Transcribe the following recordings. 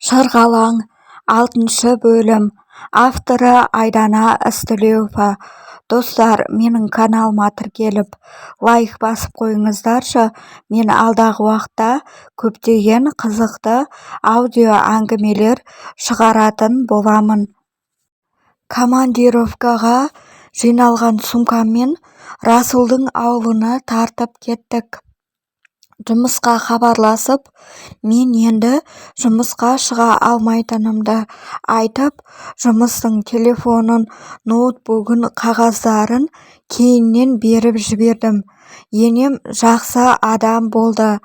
Шырғалаң 6 бөлім. Авторы Айдана Істілеуова. Достар, менің каналыма тіркеліп, лайк басып қойыңыздаршы. Мен алдағы уақытта көптеген қызықты аудио әңгімелер шығаратын боламын. Командировкаға жиналған сумкаммен Расулдың ауылына тартып кеттік. Жұмысқа хабарласып, мен енді жұмысқа шыға алмайтынымды айтып, жұмыстың телефонын, ноутбугын, қағаздарын кейіннен беріп жібердім. Енем жақсы адам болды.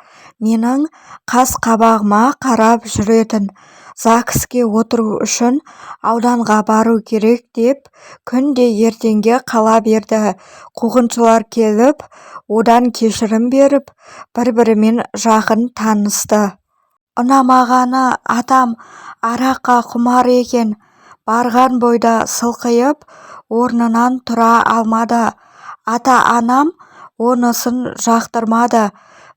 Менің қас-қабағыма қарап жүретін. ЗАГСке отыру үшін ауданға бару керек деп күнде ертеңге қала берді. Қуғыншылар келіп, одан кешірім беріп, бір-бірімен жақын танысты. Ұнамағаны атам араққа құмар екен. Барған бойда сылқиып, орнынан тұра алмады. Ата-анам онысын жақтырмады.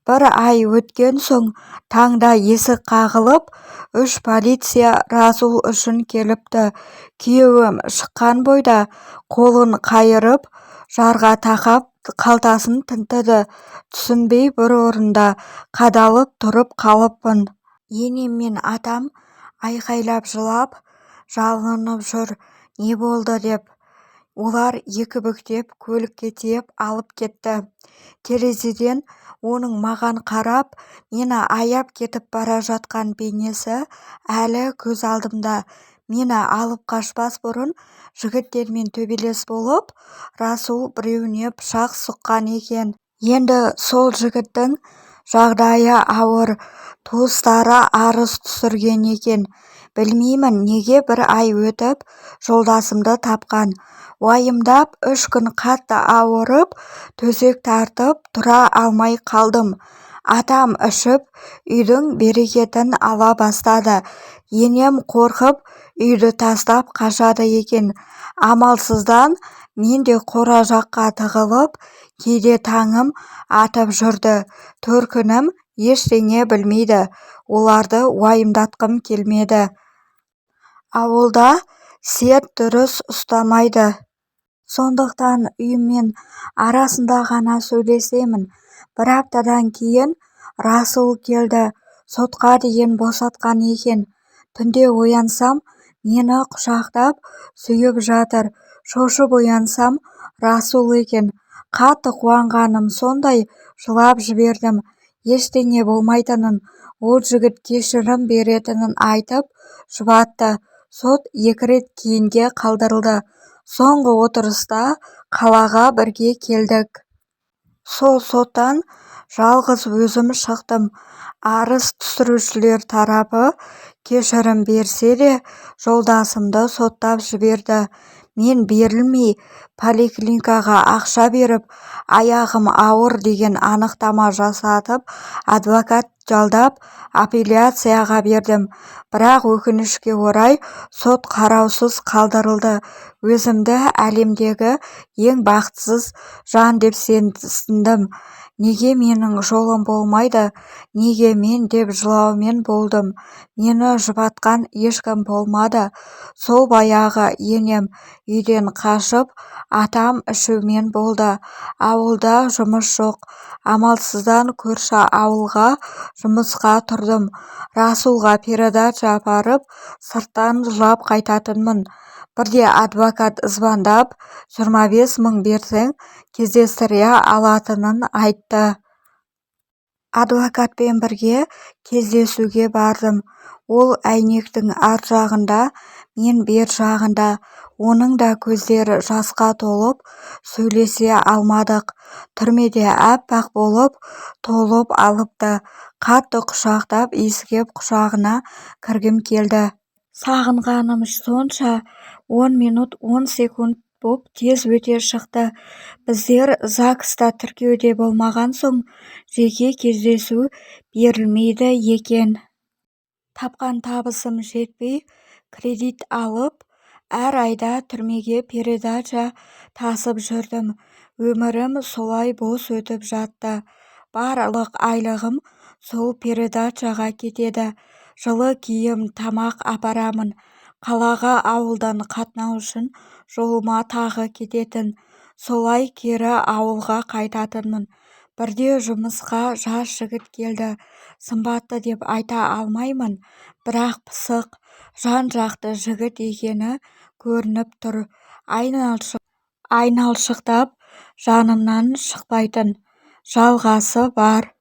Бір ай өткен соң таңда есік қағылып, 3 полиция Расул үшін келіпті. Күйеуім шыққан бойда қолын қайырып, жарға тақап, қалтасын тінтіді. Түсінбей бір орында қадалып тұрып қалыппын. Енем мен атам айқайлап жылап, жалынып жүр, не болды деп. Олар екі бүктеп көлікке тиеп алып кетті. Терезеден оның маған қарап, мені аяп кетіп бара жатқан бейнесі әлі көз алдымда. Мені алып қашпас бұрын жігіттермен төбелес болып, Расул біреуіне пышақ сұққан екен. Енді сол жігіттің жағдайы ауыр, туыстары арыз түсірген екен. Білмеймін неге бір ай өтіп жолдасымды тапқан. Уайымдап 3 күн қатты ауырып, төсек тартып тұра алмай қалдым. Атам ішіп, үйдің берекетін ала бастады. Енем қорқып, үйді тастап қашады екен. Амалсыздан мен де қора жаққа тығылып, кейде таңым атып жүрді. Төркінім ештеңе білмейді. Оларды уайымдатқым келмеді. Ауылда серт дұрыс ұстамайды. Сондықтан үйіммен арасында ғана сөйлесемін. Бір аптадан кейін Расул келді. Сотқа дейін босатқан екен. Түнде оянсам, мені құшақтап сүйіп жатыр. Шошып оянсам, Расул екен. Қатты қуанғаным сондай, жылап жібердім. Ештеңе болмайтынын, ол жігіт кешірім беретінін айтып жұбатты. Сот 2 рет кейінге қалдырылды. Соңғы отырыста қалаға бірге келдік. Сол соттан жалғыз өзім шықтым. Арыз түсірушілер тарапы кешірім берсе де, жолдасымды соттап жіберді. Мен берілмей, поликлиникаға ақша беріп, аяғым ауыр деген анықтама жасатып, адвокат жалдап, апелляцияға бердім. Бірақ өкінішке орай сот қараусыз қалдырылды. Өзімді әлемдегі ең бақытсыз жан деп сезіндім. Неге менің жолым болмайды, неге мен деп жылаумен болдым. Мені жұбатқан ешкім болмады. Сол баяғы енем үйден қашып, атам ішумен болды. Ауылда жұмыс жоқ. Амалсыздан көрші ауылға жұмысқа тұрдым. Расулға передача апарып, сырттан жылап қайтатынмын. Бірде адвокат звондап, 25 мың берсең, кездестіре алатынын айтты. Адвокатпен бірге кездесуге бардым. Ол әйнектің ар жағында, мен бер жағында. Оның да көздері жасқа толып, сөйлесе алмадық. Түрмеде әппақ болып, толып алыпты. Қатты құшақтап, иіскеп құшағына кіргім келді. Сағынғаным сонша 10 минут 10 секунд боп тез өте шықты. Біздер ЗАГСта тіркеуде болмаған соң жеке кездесу берілмейді екен. Тапқан табысым жетпей, кредит алып, әр айда түрмеге передача тасып жүрдім. Өмірім солай бос өтіп жатты. Барлық айлығым сол передачаға кетеді. жылы киім тамақ апарамын. Қалаға ауылдан қатынау үшін жолыма тағы кететін. Солай кері ауылға қайтатынмын. Бірде жұмысқа жас жігіт келді. Сымбатты деп айта алмаймын, бірақ пысық, жан-жақты жігіт екені көрініп тұр. Айналшықтап жанымнан шықпайтын жалғасы бар.